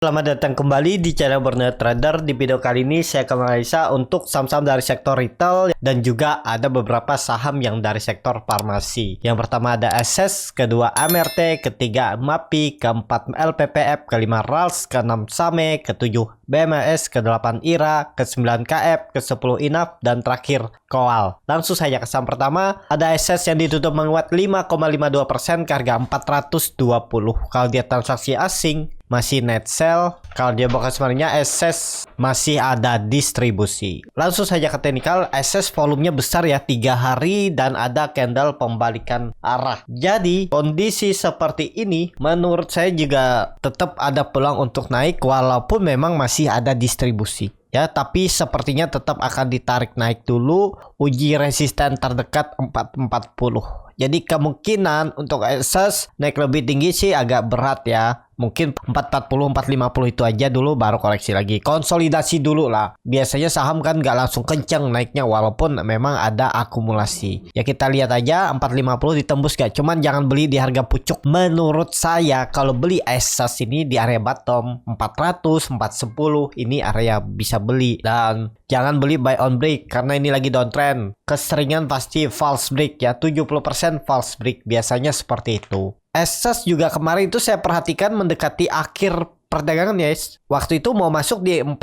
Selamat datang kembali di channel Borneo Trader. Di video kali ini saya akan menganalisa untuk saham-saham dari sektor retail dan juga ada beberapa saham yang dari sektor farmasi. Yang pertama ada SS, kedua MRT, ketiga MAPI, keempat LPPF, kelima RALS, keenam SAME, ketujuh BMS, ke-8 IRA, ke-9 KF, ke-10 INAF, dan terakhir KOAL. Langsung saja ke saham pertama, ada SS yang ditutup menguat 5,52% ke harga 420. Kalau dia transaksi asing, masih net sell. Kalau dia bakal sebenarnya SS masih ada distribusi. Langsung saja ke teknikal. SS volumenya besar ya, 3 hari dan ada candle pembalikan arah. Jadi kondisi seperti ini menurut saya juga tetap ada peluang untuk naik walaupun memang masih ada distribusi. Ya, tapi sepertinya tetap akan ditarik naik dulu. Uji resisten terdekat 440. Jadi kemungkinan untuk SS naik lebih tinggi sih agak berat ya. Mungkin 440, 450 itu aja dulu baru koreksi lagi. Konsolidasi dulu lah. Biasanya saham kan nggak langsung kenceng naiknya walaupun memang ada akumulasi. Ya kita lihat aja 450 ditembus gak? Cuman jangan beli di harga pucuk. Menurut saya kalau beli SS ini di area bottom 400, 410 ini area bisa beli. Dan jangan beli buy on break karena ini lagi downtrend. Keseringan pasti false break ya. 70% false break biasanya seperti itu. SS juga kemarin itu saya perhatikan mendekati akhir perdagangan ya. Waktu itu mau masuk di 410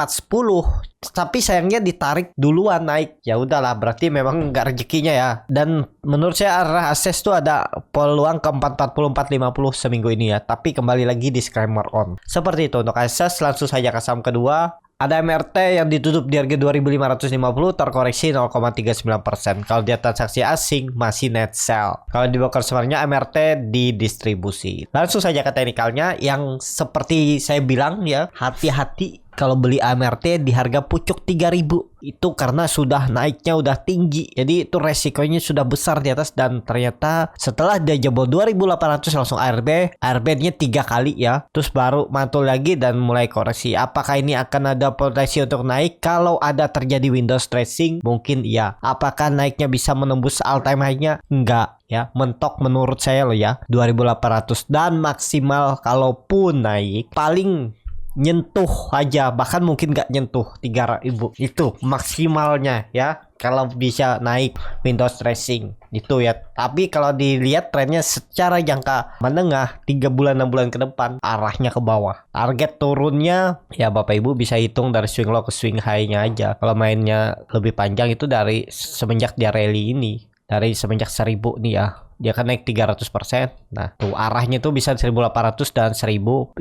tapi sayangnya ditarik duluan naik. Ya udahlah berarti memang nggak rezekinya ya. Dan menurut saya arah SS itu ada peluang ke 440 450 seminggu ini ya. Tapi kembali lagi disclaimer on. Seperti itu untuk SS. Langsung saja ke saham kedua. Ada MRT yang ditutup di harga 2.550 terkoreksi 0,39%. Kalau dia transaksi asing masih net sell. Kalau di broker sebenarnya MRT didistribusi. Langsung saja ke teknikalnya yang seperti saya bilang ya, hati-hati kalau beli MRT di harga pucuk 3.000 itu karena sudah naiknya udah tinggi. Jadi itu resikonya sudah besar di atas dan ternyata setelah dia jebol 2.800 langsung ARB-nya 3 kali ya. Terus baru mantul lagi dan mulai koreksi. Apakah ini akan ada potensi untuk naik? Kalau ada terjadi window dressing mungkin iya. Apakah naiknya bisa menembus all time high-nya? Enggak ya, mentok menurut saya loh ya 2.800 dan maksimal kalaupun naik paling nyentuh aja, bahkan mungkin nggak nyentuh 3.000 itu maksimalnya ya kalau bisa naik Windows dressing itu ya. Tapi kalau dilihat trennya secara jangka menengah 3 bulan 6 bulan ke depan arahnya ke bawah. Target turunnya ya Bapak Ibu bisa hitung dari swing low ke swing high-nya aja. Kalau mainnya lebih panjang itu dari semenjak dia rally ini, dari semenjak 1000 nih ya, dia akan naik 300%. Nah, tuh arahnya tuh bisa 1.800 dan 1.500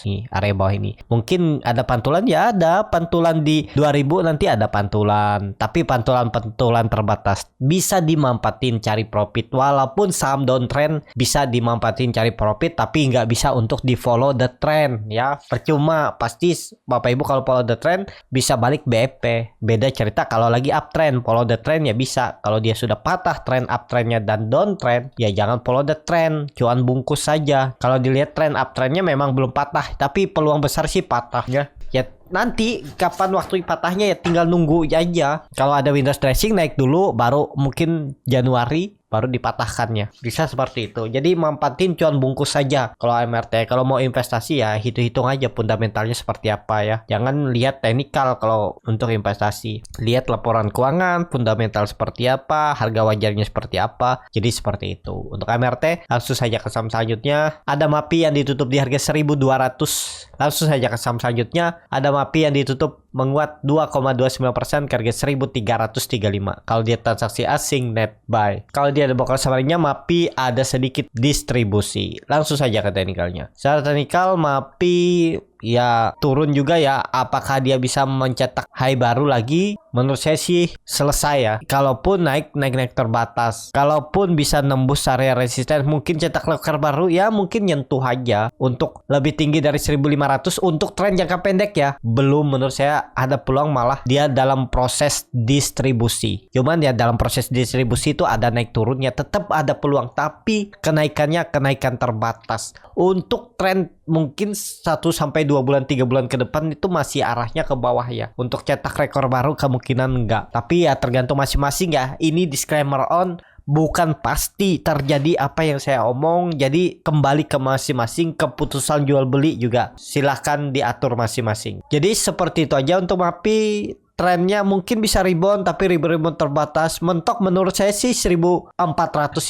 nih area bawah ini. Mungkin ada pantulan ya, ada pantulan di 2.000 nanti ada pantulan. Tapi pantulan terbatas. Bisa dimanfaatin cari profit walaupun saham downtrend bisa dimanfaatin cari profit tapi nggak bisa untuk di follow the trend ya. Percuma pasti Bapak Ibu kalau follow the trend bisa balik BFP. Beda cerita kalau lagi uptrend, follow the trend ya bisa. Kalau dia sudah patah trend uptrendnya dan downtrend ya jangan follow the trend, cuan bungkus saja. Kalau dilihat trend uptrendnya memang belum patah tapi peluang besar sih patahnya ya. Nanti kapan waktu patahnya ya tinggal nunggu aja. Kalau ada Windows dressing naik dulu baru mungkin Januari baru dipatahkannya. Bisa seperti itu. Jadi manfaatin cuan bungkus saja kalau MRT. Kalau mau investasi ya hitung-hitung aja fundamentalnya seperti apa ya. Jangan lihat teknikal kalau untuk investasi. Lihat laporan keuangan, fundamental seperti apa, harga wajarnya seperti apa. Jadi seperti itu. Untuk MRT langsung saja ke saham selanjutnya. Ada MAPI yang ditutup di harga 1.200. Langsung saja ke saham selanjutnya. Ada MAPI yang ditutup menguat 2,29% ke harga 1.335. Kalau dia transaksi asing net buy. Kalau dia ada broker samarnya MAPI ada sedikit distribusi. Langsung saja ke teknikalnya. Secara teknikal MAPI ya turun juga ya. Apakah dia bisa mencetak high baru lagi? Menurut saya sih selesai ya. Kalaupun naik terbatas. Kalaupun bisa nembus area resisten mungkin cetak rekor baru ya mungkin nyentuh aja. Untuk lebih tinggi dari 1.500 untuk tren jangka pendek ya. Belum, menurut saya ada peluang malah dia dalam proses distribusi. Cuman ya dalam proses distribusi itu ada naik turunnya. Tetap ada peluang tapi kenaikannya kenaikan terbatas. Untuk tren mungkin 1-2 bulan 3 bulan ke depan itu masih arahnya ke bawah ya. Untuk cetak rekor baru kemungkinan enggak. Tapi ya tergantung masing-masing ya. Ini disclaimer on bukan pasti terjadi apa yang saya omong. Jadi kembali ke masing-masing, keputusan jual beli juga silahkan diatur masing-masing. Jadi seperti itu aja untuk MAPI. Trennya mungkin bisa rebound, tapi rebound terbatas. Mentok menurut saya sih 1400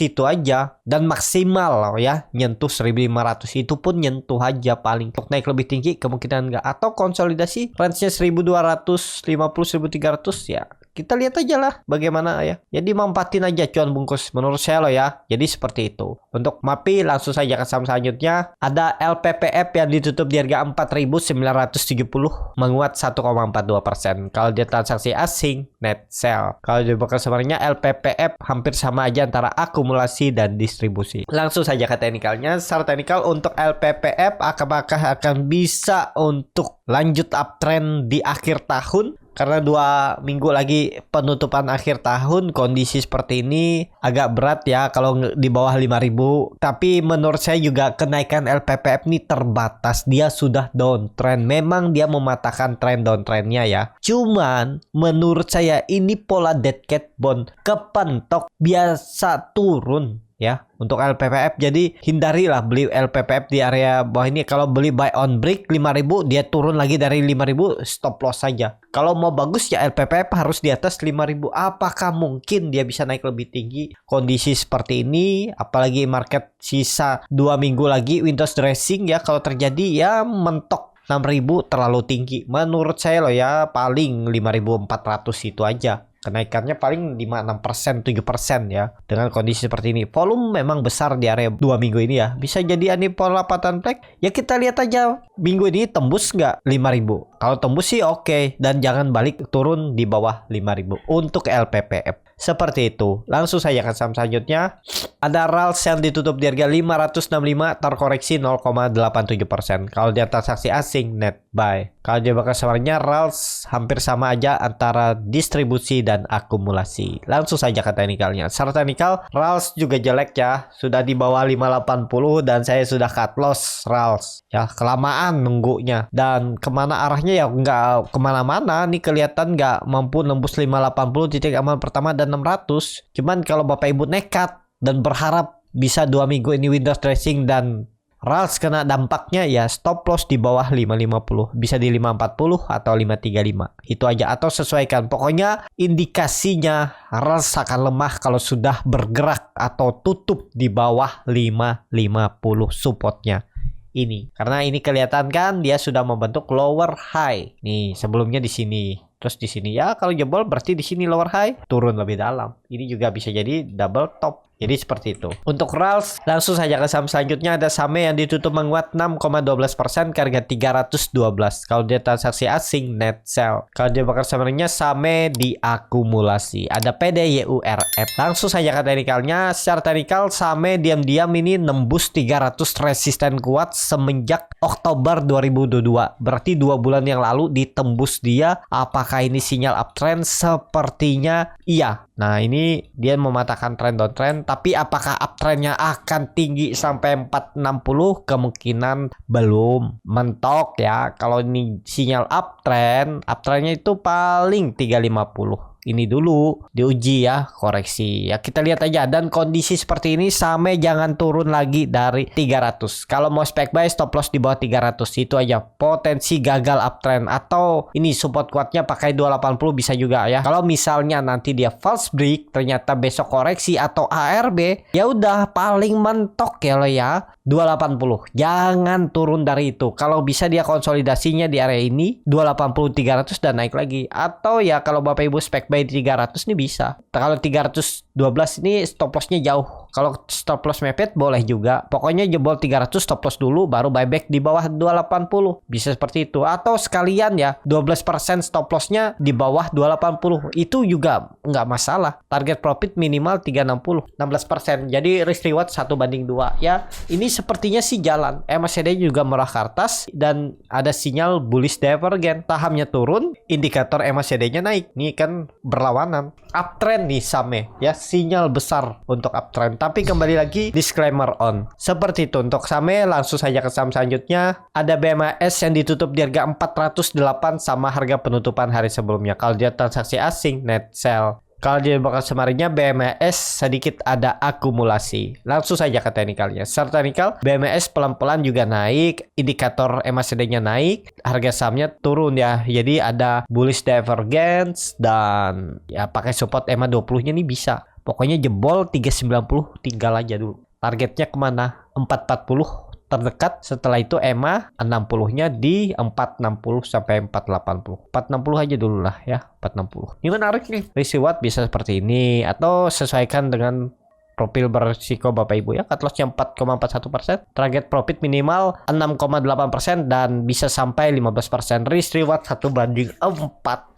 itu aja, dan maksimal loh ya nyentuh 1500, itu pun nyentuh aja paling. Untuk naik lebih tinggi kemungkinan enggak, atau konsolidasi range-nya 1250 1300 ya. Kita lihat aja lah bagaimana ya. Jadi mampatin aja cuan bungkus menurut saya loh ya. Jadi seperti itu. Untuk MAPI langsung saja ke saham selanjutnya. Ada LPPF yang ditutup di harga 4.970 menguat 1,42%. Kalau dia transaksi asing net sell. Kalau di customernya LPPF hampir sama aja antara akumulasi dan distribusi. Langsung saja ke teknikalnya. Secara teknikal untuk LPPF apakah akan bisa untuk lanjut uptrend di akhir tahun? Karena 2 minggu lagi penutupan akhir tahun, kondisi seperti ini agak berat ya kalau di bawah 5.000. Tapi menurut saya juga kenaikan LPPF ini terbatas. Dia sudah downtrend. Memang dia mematahkan tren downtrendnya ya. Cuman menurut saya ini pola dead cat bond kepentok biasa turun ya untuk LPPF. Jadi hindarilah beli LPPF di area bawah ini. Kalau beli buy on break 5.000, dia turun lagi dari 5.000, stop loss saja. Kalau mau bagus ya LPPF harus di atas 5.000. Apakah mungkin dia bisa naik lebih tinggi kondisi seperti ini? Apalagi market sisa 2 minggu lagi Windows dressing ya. Kalau terjadi ya mentok 6.000 terlalu tinggi. Menurut saya loh ya, paling 5.400 itu aja. Kenaikannya paling 5-6%, 7% ya. Dengan kondisi seperti ini. Volume memang besar di area 2 minggu ini ya. Bisa jadi ini pola pattern break. Ya kita lihat aja minggu ini tembus nggak 5.000. Kalau tembus sih oke. Dan jangan balik turun di bawah 5.000 untuk LPPF. Seperti itu. Langsung saja ke saham selanjutnya. Ada RALS yang ditutup di harga 565 terkoreksi 0,87%. Kalau dia transaksi asing net buy. Kalau dia bakal sebenarnya RALS hampir sama aja antara distribusi dan akumulasi. Langsung saja ke teknikalnya. Secara teknikal RALS juga jelek ya. Sudah di bawah 580 dan saya sudah cut loss RALS. Ya kelamaan nunggunya. Dan kemana arahnya ya nggak kemana-mana. Nih kelihatan nggak mampu nembus 580 titik aman pertama dan 600. Cuman kalau Bapak Ibu nekat dan berharap bisa 2 minggu ini Windows dressing dan RALS kena dampaknya ya stop loss di bawah 550. Bisa di 540 atau 535. Itu aja atau sesuaikan. Pokoknya indikasinya RALS akan lemah kalau sudah bergerak atau tutup di bawah 550 supportnya. Ini karena ini kelihatan kan dia sudah membentuk lower high. Nih sebelumnya di sini. Terus di sini ya kalau jebol berarti di sini lower high, turun lebih dalam. Ini juga bisa jadi double top. Jadi seperti itu. Untuk RALS, langsung saja ke saham selanjutnya. Ada SAME yang ditutup menguat 6,12% ke harga 312. Kalau dia transaksi asing net sell. Kalau dia bakal sebenarnya SAME diakumulasi. Ada PDYURF. Langsung saja ke teknikalnya. Secara teknikal SAME diam-diam ini nembus 300 resisten kuat semenjak Oktober 2022. Berarti 2 bulan yang lalu ditembus dia. Apakah ini sinyal uptrend? Sepertinya iya. Nah ini dia mematahkan tren downtrend. Tapi apakah uptrendnya akan tinggi sampai 460? Kemungkinan belum. Mentok ya. Kalau ini sinyal uptrendnya itu paling 350. Ini dulu diuji ya, koreksi ya, kita lihat aja. Dan kondisi seperti ini SAME jangan turun lagi dari 300. Kalau mau spek buy stop loss di bawah 300. Itu aja, potensi gagal uptrend. Atau ini support kuatnya pakai 280 bisa juga ya. Kalau misalnya nanti dia false break, ternyata besok koreksi atau ARB, ya udah paling mentok ya lo ya 280. Jangan turun dari itu. Kalau bisa dia konsolidasinya di area ini 280 300 dan naik lagi. Atau ya kalau Bapak Ibu spek buy di 300 nih bisa. Kalau 312 ini stop lossnya jauh. Kalau stop loss mepet boleh juga. Pokoknya jebol 300 stop loss dulu baru buyback di bawah 280. Bisa seperti itu. Atau sekalian ya 12% stop lossnya di bawah 280. Itu juga nggak masalah. Target profit minimal 360. 16%. Jadi risk reward 1:2 ya. Ini sepertinya sih jalan. MACD juga murah kertas dan ada sinyal bullish divergent. Sahamnya turun, indikator MACD-nya naik. Nih kan berlawanan. Uptrend nih SAME ya, sinyal besar untuk uptrend. Tapi kembali lagi disclaimer on. Seperti itu untuk SAME. Langsung saja ke saham selanjutnya. Ada BMAS yang ditutup di harga 408 sama harga penutupan hari sebelumnya. Kalau dia transaksi asing net sell. Kalau di bakal summarynya BMS sedikit ada akumulasi. Langsung saja ke teknikalnya. Secara teknikal BMS pelan-pelan juga naik, indikator MACD-nya naik, harga sahamnya turun ya. Jadi ada bullish divergence dan ya pakai support EMA 20-nya nih bisa. Pokoknya jebol 390 tinggal aja dulu. Targetnya kemana? 440 terdekat, setelah itu EMA 60-nya di 460 sampai 480. 460 aja dulu lah ya, 460. Ini menarik nih. Risk reward bisa seperti ini atau sesuaikan dengan profil berisiko Bapak Ibu ya. Cut loss-nya 4,41%, target profit minimal 6,8% dan bisa sampai 15%. Risk reward 1/4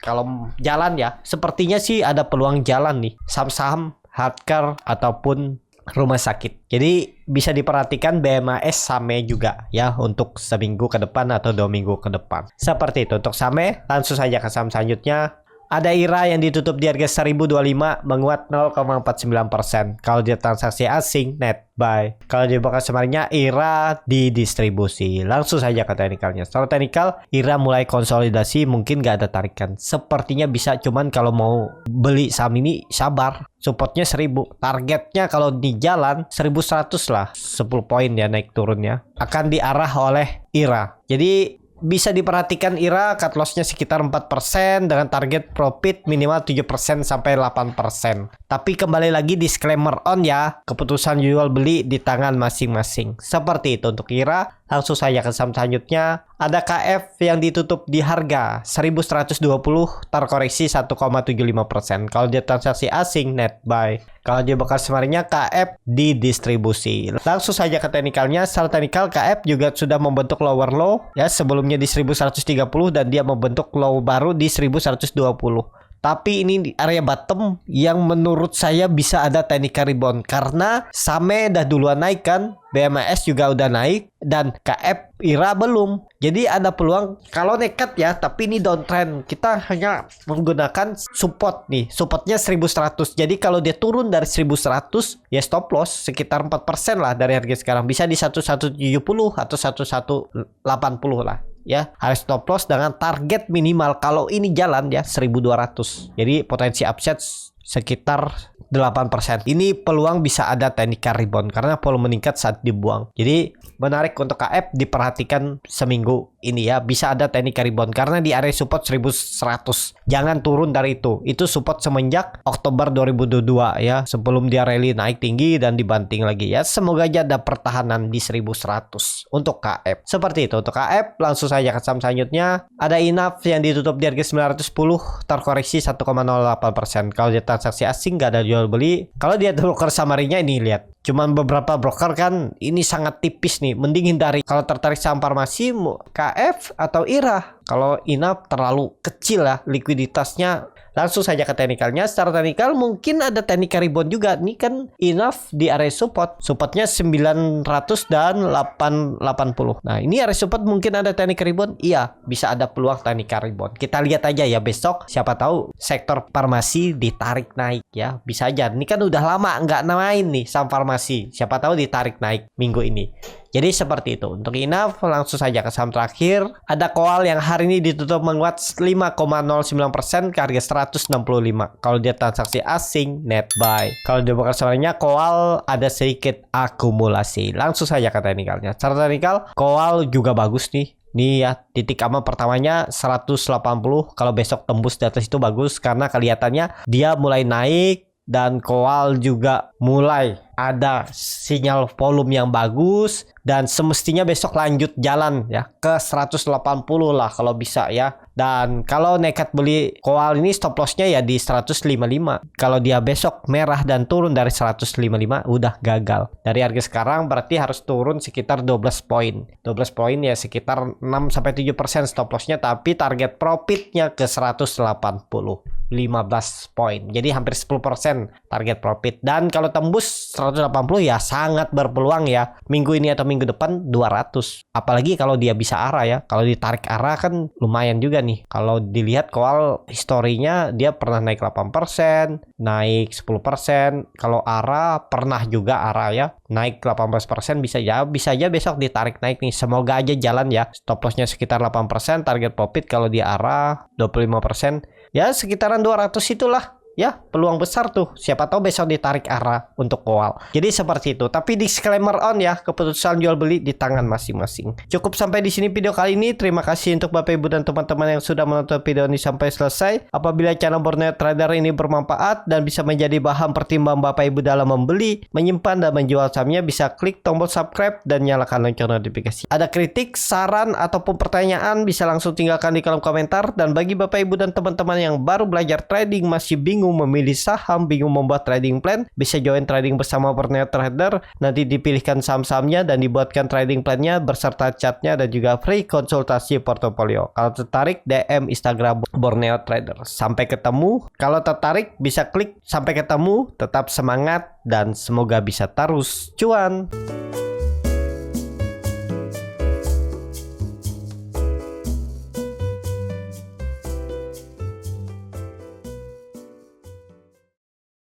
kalau jalan ya. Sepertinya sih ada peluang jalan nih. Saham-saham hardcore ataupun rumah sakit. Jadi bisa diperhatikan BMAS SAME juga ya untuk seminggu ke depan atau 2 minggu ke depan. Seperti itu untuk SAME. Langsung saja ke saham selanjutnya. Ada IRA yang ditutup di harga 1025 menguat 0,49%. Kalau dia transaksi asing net buy. Kalau di bakal sebenarnya IRA didistribusi. Langsung saja ke teknikalnya. Secara teknikal IRA mulai konsolidasi, mungkin nggak ada tarikan. Sepertinya bisa, cuman kalau mau beli saham ini sabar. Supportnya 1000. Targetnya kalau di jalan 1100 lah. 10 poin ya naik turunnya. Akan diarah oleh IRA. Jadi bisa diperhatikan IRA cut loss-nya sekitar 4% dengan target profit minimal 7% sampai 8%. Tapi kembali lagi disclaimer on ya, keputusan jual beli di tangan masing-masing. Seperti itu untuk IRA. Langsung saja ke saham selanjutnya. Ada KF yang ditutup di harga 1120 terkoreksi 1,75%. Kalau dia transaksi asing net buy. Kalau dia bakal sebenarnya KF didistribusi. Langsung saja ke teknikalnya. Secara teknikal KF juga sudah membentuk lower low ya, sebelumnya di 1130 dan dia membentuk low baru di 1120. Tapi ini di area bottom yang menurut saya bisa ada teknikal rebound karena SAME dah duluan naik kan, BMAS juga udah naik dan KF IRA belum. Jadi ada peluang kalau nekat ya, tapi ini downtrend. Kita hanya menggunakan support nih. Supportnya 1100. Jadi kalau dia turun dari 1100 ya stop loss sekitar 4% lah dari harga sekarang. Bisa di 1170 atau 1180 lah. Ya, harus stop loss dengan target minimal kalau ini jalan ya 1200. Jadi potensi upset sekitar 8%. Ini peluang bisa ada technical rebound karena volume meningkat saat dibuang. Jadi menarik untuk KF diperhatikan seminggu ini ya, bisa ada technical rebound karena di area support 1100. Jangan turun dari itu. Itu support semenjak Oktober 2022 ya, sebelum dia rally naik tinggi dan dibanting lagi ya. Semoga aja ada pertahanan di 1100 untuk KF. Seperti itu untuk KF. Langsung saja ke saham selanjutnya. Ada INAF yang ditutup di harga 910 terkoreksi 1,08%. Kalau dia transaksi asing nggak ada jual beli. Kalau dia broker summary-nya ini lihat. Cuman beberapa broker kan ini sangat tipis nih. Mending hindari. Kalau tertarik saham farmasi, KF atau IRA. Kalau INAF terlalu kecil ya likuiditasnya. Langsung saja ke teknikalnya. Secara teknikal mungkin ada technical rebound juga. Ini kan INAF di area support. Supportnya 900 dan 880. Nah ini area support mungkin ada technical rebound. Iya bisa ada peluang technical rebound. Kita lihat aja ya besok. Siapa tahu sektor farmasi ditarik naik ya. Bisa aja. Ini kan udah lama nggak main nih saham farmasi. Siapa tahu ditarik naik minggu ini. Jadi seperti itu. Untuk INAF langsung saja ke saham terakhir. Ada Koal yang hari ini ditutup menguat 5,09% ke harga 165. Kalau dia transaksi asing net buy. Kalau dia bakal sebenarnya Koal ada sedikit akumulasi. Langsung saja ke teknikalnya. Secara teknikal Koal juga bagus nih. Nih ya titik aman pertamanya 180. Kalau besok tembus di atas itu bagus karena kelihatannya dia mulai naik. Dan Koal juga mulai ada sinyal volume yang bagus dan semestinya besok lanjut jalan ya ke 180 lah kalau bisa ya. Dan kalau nekat beli Koal ini stop lossnya ya di 155. Kalau dia besok merah dan turun dari 155 udah gagal. Dari harga sekarang berarti harus turun sekitar 12 poin. 12 poin ya sekitar 6-7% stop lossnya, tapi target profitnya ke 180. 15 poin. Jadi hampir 10% target profit. Dan kalau tembus 180 ya sangat berpeluang ya. Minggu ini atau minggu depan 200. Apalagi kalau dia bisa arah ya. Kalau ditarik arah kan lumayan juga nih. Kalau dilihat Koal historinya dia pernah naik 8%, naik 10%. Kalau arah pernah juga arah ya. Naik 18% bisa aja besok ditarik naik nih. Semoga aja jalan ya. Stop lossnya sekitar 8%, target profit kalau di arah 25%. Ya sekitaran 200 itulah ya peluang besar tuh. Siapa tahu besok ditarik arah untuk kowal. Jadi seperti itu. Tapi disclaimer on ya, keputusan jual beli di tangan masing-masing. Cukup sampai di sini video kali ini. Terima kasih untuk Bapak Ibu dan teman-teman yang sudah menonton video ini sampai selesai. Apabila channel Borneo Trader ini bermanfaat dan bisa menjadi bahan pertimbangan Bapak Ibu dalam membeli, menyimpan dan menjual sahamnya, bisa klik tombol subscribe dan nyalakan lonceng notifikasi. Ada kritik, saran ataupun pertanyaan bisa langsung tinggalkan di kolom komentar. Dan bagi Bapak Ibu dan teman-teman yang baru belajar trading, masih bingung memilih saham, bingung membuat trading plan, bisa join trading bersama Borneo Trader. Nanti dipilihkan saham-sahamnya dan dibuatkan trading plan-nya beserta chartnya dan juga free konsultasi portofolio. Kalau tertarik, DM Instagram Borneo Trader. Sampai ketemu. Kalau tertarik bisa klik. Sampai ketemu. Tetap semangat dan semoga bisa terus cuan.